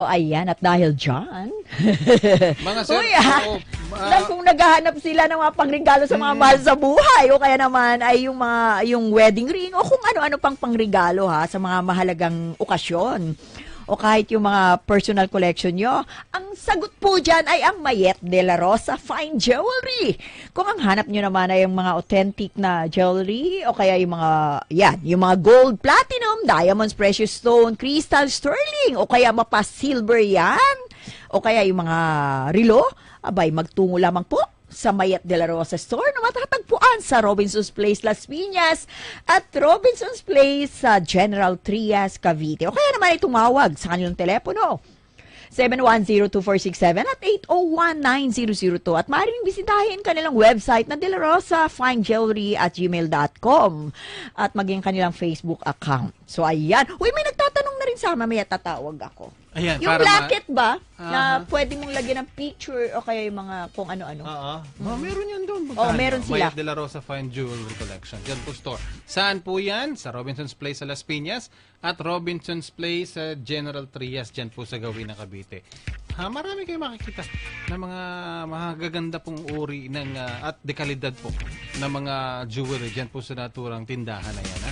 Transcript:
O ayan, at dahil dyan, Mga sir, uy, kung oo, naghahanap sila ng mga pangregalo sa mga mahal sa buhay, o kaya naman ay yung wedding ring, o kung ano-ano pang pangregalo ha, sa mga mahalagang okasyon, o kahit yung mga personal collection nyo, ang sagot po dyan ay ang Mayet de la Rosa Fine Jewelry. Kung ang hanap nyo naman ay yung mga authentic na jewelry, o kaya yung mga gold, platinum, diamonds, precious stone, crystal, sterling, o kaya mapa-silver yan, o kaya yung mga relo, abay, magtungo lamang po sa Mayet de la Rosa Store na matatagpuan sa Robinson's Place, Las Piñas at Robinson's Place sa General Trias, Cavite. O kaya naman ay tumawag sa kanilang telepono 710-2467 at 801-9002 at maaaring bisitahin kanilang website na delarosafine.jewelry@gmail.com at maging kanilang Facebook account. So ayan. Uy, may nagtatanong na rin sa mamaya tatawag ako. ayan, Yung para placket ba na Aha. pwede mong lagyan ng picture o kaya yung mga kung ano-ano? Oo. Meron yan doon. Oo, meron sila. Mayet de la Rosa Fine Jewelry Collection. Diyan po store. Saan po yan? Sa Robinson's Place sa Las Piñas at Robinson's Place sa General Trias. Diyan po sa Gawin ng Cavite. Marami kayong makikita na mga magaganda pong uri ng, at dekalidad po ng mga jewelry. Diyan po sa naturang tindahan na yan.